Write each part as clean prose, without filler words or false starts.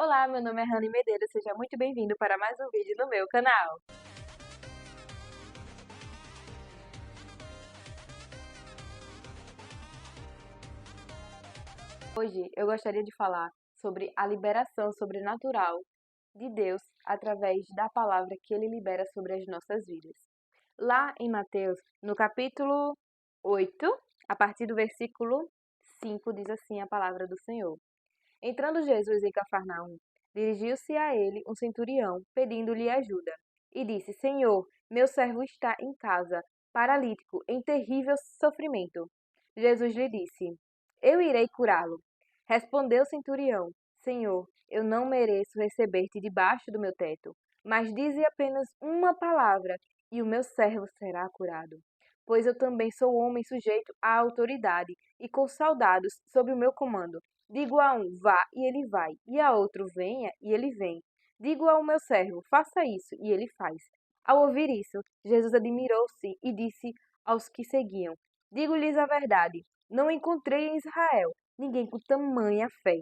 Olá, meu nome é Rani Medeiros, seja muito bem-vindo para mais um vídeo no meu canal. Hoje eu gostaria de falar sobre a liberação sobrenatural de Deus através da palavra que Ele libera sobre as nossas vidas. Lá em Mateus, no capítulo 8, a partir do versículo 5, diz assim a palavra do Senhor. Entrando Jesus em Cafarnaum, dirigiu-se a ele um centurião, pedindo-lhe ajuda, e disse: Senhor, meu servo está em casa, paralítico, em terrível sofrimento. Jesus lhe disse: Eu irei curá-lo. Respondeu o centurião: Senhor, eu não mereço receber-te debaixo do meu teto, mas dize apenas uma palavra, e o meu servo será curado. Pois eu também sou homem sujeito à autoridade e com soldados sob o meu comando. Digo a um, vá, e ele vai, e a outro, venha, e ele vem. Digo ao meu servo, faça isso, e ele faz. Ao ouvir isso, Jesus admirou-se e disse aos que seguiam: Digo-lhes a verdade, não encontrei em Israel ninguém com tamanha fé.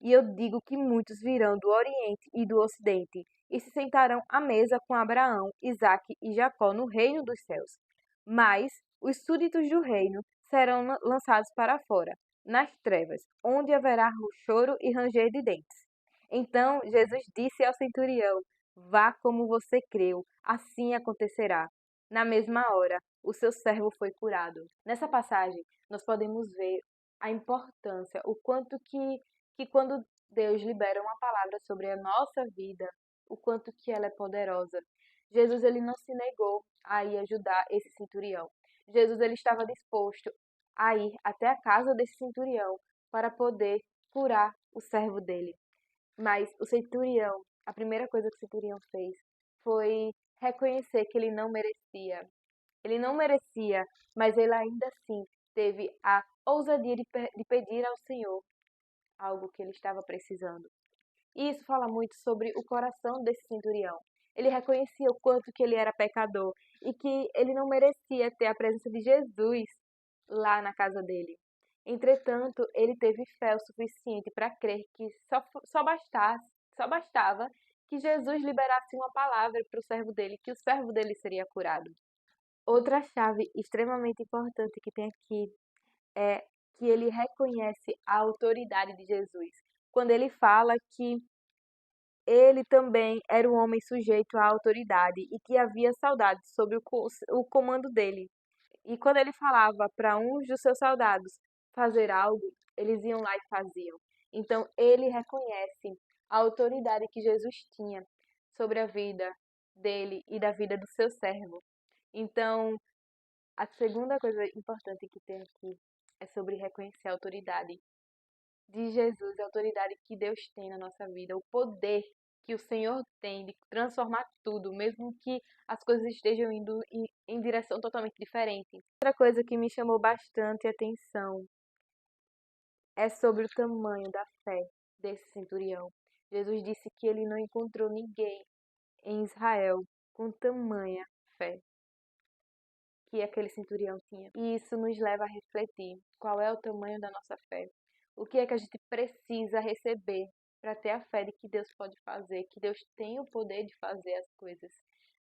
E eu digo que muitos virão do Oriente e do Ocidente e se sentarão à mesa com Abraão, Isaque e Jacó no reino dos céus. Mas os súditos do reino serão lançados para fora, nas trevas, onde haverá choro e ranger de dentes. Então Jesus disse ao centurião: Vá como você creu, assim acontecerá. Na mesma hora, o seu servo foi curado. Nessa passagem, nós podemos ver a importância, o quanto que quando Deus libera uma palavra sobre a nossa vida, o quanto que ela é poderosa. Jesus ele não se negou a ir ajudar esse centurião. Jesus ele estava disposto a ir até a casa desse centurião para poder curar o servo dele. Mas o centurião, a primeira coisa que o centurião fez foi reconhecer que ele não merecia. Ele não merecia, mas ele ainda assim teve a ousadia de pedir ao Senhor algo que ele estava precisando. E isso fala muito sobre o coração desse centurião. Ele reconhecia o quanto que ele era pecador e que ele não merecia ter a presença de Jesus lá na casa dele. Entretanto, ele teve fé o suficiente para crer que só bastava que Jesus liberasse uma palavra para o servo dele, que o servo dele seria curado. Outra chave extremamente importante que tem aqui é que ele reconhece a autoridade de Jesus. Quando ele fala que ele também era um homem sujeito à autoridade e que havia saudade sobre o comando dele. E quando ele falava para uns dos seus soldados fazer algo, eles iam lá e faziam. Então ele reconhece a autoridade que Jesus tinha sobre a vida dele e da vida do seu servo. Então, a segunda coisa importante que tem aqui é sobre reconhecer a autoridade de Jesus, a autoridade que Deus tem na nossa vida, o poder que o Senhor tem de transformar tudo, mesmo que as coisas estejam indo em direção totalmente diferente. Outra coisa que me chamou bastante atenção é sobre o tamanho da fé desse centurião. Jesus disse que ele não encontrou ninguém em Israel com tamanha fé que aquele centurião tinha. E isso nos leva a refletir qual é o tamanho da nossa fé. O que é que a gente precisa receber para ter a fé de que Deus pode fazer, que Deus tem o poder de fazer as coisas.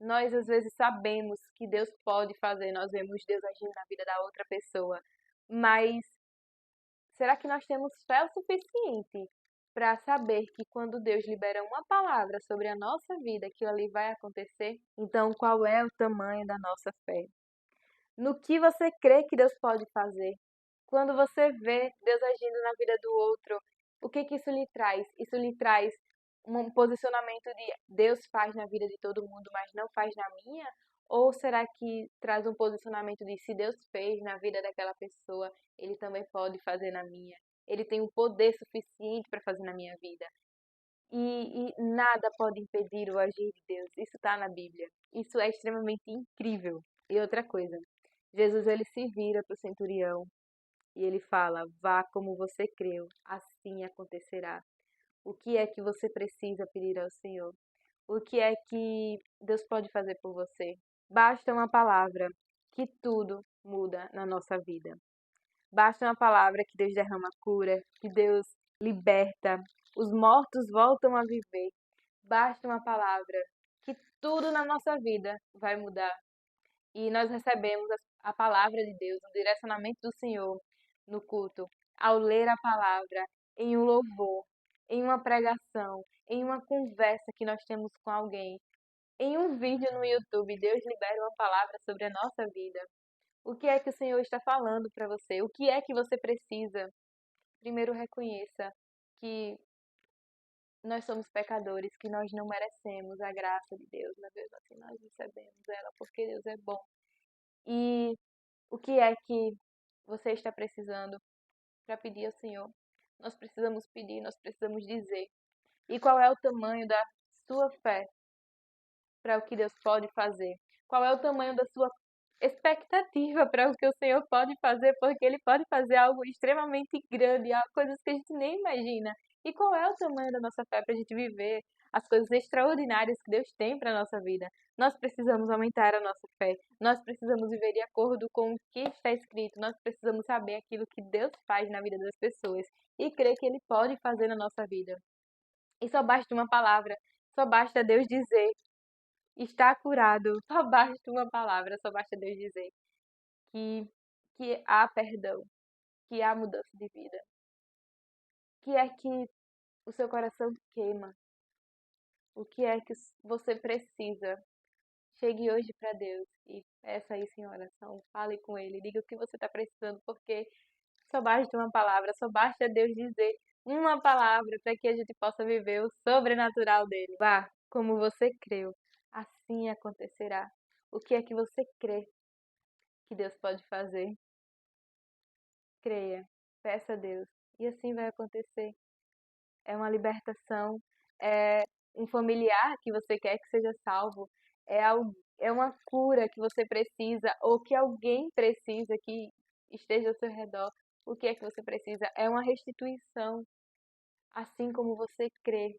Nós às vezes sabemos que Deus pode fazer, nós vemos Deus agindo na vida da outra pessoa, mas será que nós temos fé o suficiente para saber que quando Deus libera uma palavra sobre a nossa vida, aquilo ali vai acontecer? Então, qual é o tamanho da nossa fé? No que você crê que Deus pode fazer? Quando você vê Deus agindo na vida do outro, o que que isso lhe traz? Isso lhe traz um posicionamento de Deus faz na vida de todo mundo, mas não faz na minha? Ou será que traz um posicionamento de se Deus fez na vida daquela pessoa, Ele também pode fazer na minha? Ele tem um poder suficiente para fazer na minha vida. E nada pode impedir o agir de Deus. Isso está na Bíblia. Isso é extremamente incrível. E outra coisa, Jesus ele se vira para o centurião e ele fala: Vá como você creu, assim acontecerá. O que é que você precisa pedir ao Senhor? O que é que Deus pode fazer por você? Basta uma palavra que tudo muda na nossa vida. Basta uma palavra que Deus derrama cura, que Deus liberta, os mortos voltam a viver. Basta uma palavra, que tudo na nossa vida vai mudar. E nós recebemos a palavra de Deus, o direcionamento do Senhor no culto, ao ler a palavra, em um louvor, em uma pregação, em uma conversa que nós temos com alguém, em um vídeo no YouTube. Deus libera uma palavra sobre a nossa vida. O que é que o Senhor está falando para você? O que é que você precisa? Primeiro, reconheça que nós somos pecadores, que nós não merecemos a graça de Deus, mas mesmo assim nós recebemos ela porque Deus é bom. E o que é que você está precisando para pedir ao Senhor? Nós precisamos pedir, nós precisamos dizer. E qual é o tamanho da sua fé para o que Deus pode fazer? Qual é o tamanho da sua expectativa para o que o Senhor pode fazer? Porque Ele pode fazer algo extremamente grande, coisas que a gente nem imagina. E qual é o tamanho da nossa fé para a gente viver as coisas extraordinárias que Deus tem para a nossa vida? Nós precisamos aumentar a nossa fé. Nós precisamos viver de acordo com o que está escrito. Nós precisamos saber aquilo que Deus faz na vida das pessoas e crer que Ele pode fazer na nossa vida. E só basta uma palavra, só basta Deus dizer: está curado. Só basta uma palavra, só basta Deus dizer que há perdão, que há mudança de vida. O que é que o seu coração queima? O que é que você precisa? Chegue hoje para Deus e peça isso em oração. Fale com Ele, diga o que você está precisando, porque só basta uma palavra, só basta Deus dizer uma palavra para que a gente possa viver o sobrenatural dele. Vá, como você creu, assim acontecerá. O que é que você crê que Deus pode fazer? Creia, peça a Deus, e assim vai acontecer. É uma libertação, é um familiar que você quer que seja salvo, é uma cura que você precisa, ou que alguém precisa que esteja ao seu redor. O que é que você precisa? É uma restituição. Assim como você crê,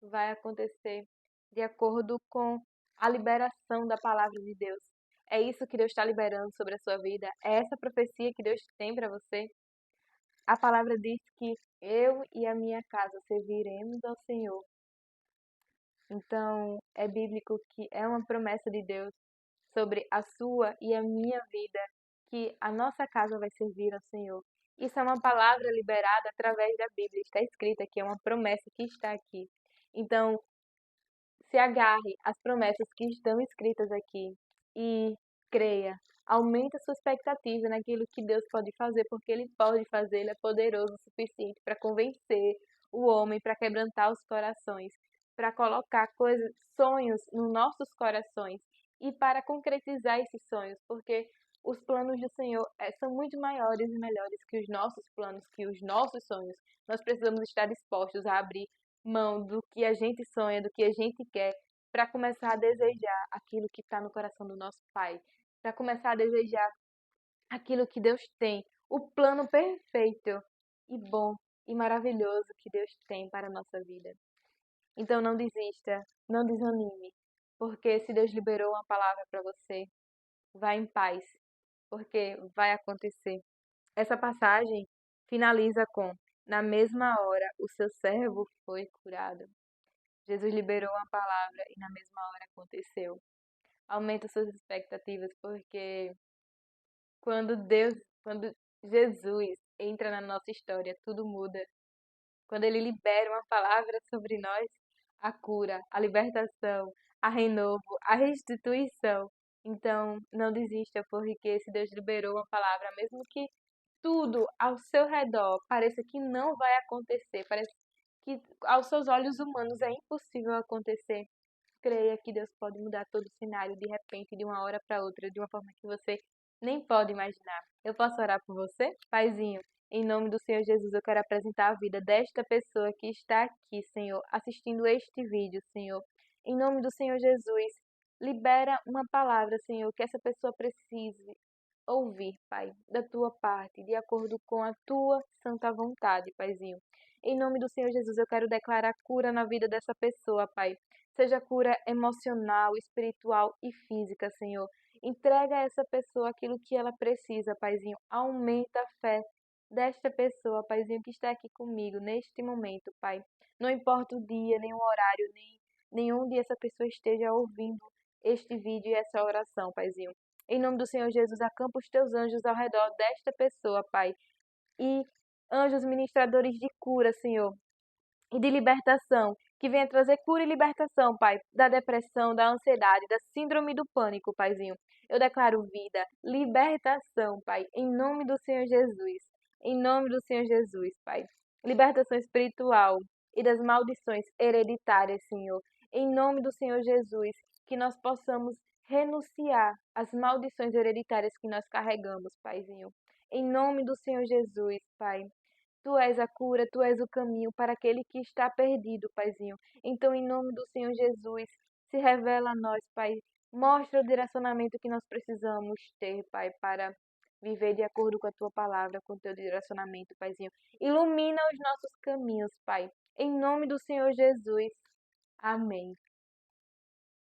vai acontecer de acordo com a liberação da palavra de Deus. É isso que Deus está liberando sobre a sua vida. É essa profecia que Deus tem para você. A palavra diz que eu e a minha casa serviremos ao Senhor. Então, é bíblico que é uma promessa de Deus sobre a sua e a minha vida, que a nossa casa vai servir ao Senhor. Isso é uma palavra liberada através da Bíblia, está escrita aqui, é uma promessa que está aqui. Então, se agarre às promessas que estão escritas aqui e creia. Aumente a sua expectativa naquilo que Deus pode fazer, porque Ele pode fazer, Ele é poderoso o suficiente para convencer o homem, para quebrantar os corações, para colocar coisas, sonhos nos nossos corações e para concretizar esses sonhos, porque os planos do Senhor são muito maiores e melhores que os nossos planos, que os nossos sonhos. Nós precisamos estar dispostos a abrir mão do que a gente sonha, do que a gente quer, para começar a desejar aquilo que está no coração do nosso Pai, para começar a desejar aquilo que Deus tem, o plano perfeito e bom e maravilhoso que Deus tem para a nossa vida. Então não desista, não desanime, porque se Deus liberou uma palavra para você, vá em paz, porque vai acontecer. Essa passagem finaliza com: na mesma hora o seu servo foi curado. Jesus liberou uma palavra e na mesma hora aconteceu. Aumenta suas expectativas, porque quando Jesus entra na nossa história, tudo muda. Quando ele libera uma palavra sobre nós, a cura, a libertação, a renovo, a restituição. Então, não desista, porque se Deus liberou uma palavra, mesmo que tudo ao seu redor pareça que não vai acontecer, parece que aos seus olhos humanos é impossível acontecer, creia que Deus pode mudar todo o cenário de repente, de uma hora para outra, de uma forma que você nem pode imaginar. Eu posso orar por você? Paizinho, em nome do Senhor Jesus, eu quero apresentar a vida desta pessoa que está aqui, Senhor, assistindo este vídeo, Senhor. Em nome do Senhor Jesus, libera uma palavra, Senhor, que essa pessoa precise ouvir, Pai, da tua parte, de acordo com a tua santa vontade, Paizinho. Em nome do Senhor Jesus, eu quero declarar cura na vida dessa pessoa, Pai. Seja cura emocional, espiritual e física, Senhor. Entrega a essa pessoa aquilo que ela precisa, Paizinho. Aumenta a fé desta pessoa, Paizinho, que está aqui comigo neste momento, Pai. Não importa o dia, nem o horário, nem onde essa pessoa esteja ouvindo este vídeo e essa oração, Paizinho. Em nome do Senhor Jesus, acampa os teus anjos ao redor desta pessoa, Pai. E anjos ministradores de cura, Senhor, e de libertação, que venha trazer cura e libertação, Pai, da depressão, da ansiedade, da síndrome do pânico, Paizinho. Eu declaro vida, libertação, Pai, em nome do Senhor Jesus. Em nome do Senhor Jesus, Pai. Libertação espiritual e das maldições hereditárias, Senhor. Em nome do Senhor Jesus, que nós possamos renunciar às maldições hereditárias que nós carregamos, Paizinho. Em nome do Senhor Jesus, Pai. Tu és a cura, tu és o caminho para aquele que está perdido, Paizinho. Então, em nome do Senhor Jesus, se revela a nós, Pai. Mostra o direcionamento que nós precisamos ter, Pai, para viver de acordo com a tua palavra, com o teu direcionamento, Paizinho. Ilumina os nossos caminhos, Pai. Em nome do Senhor Jesus. Amém.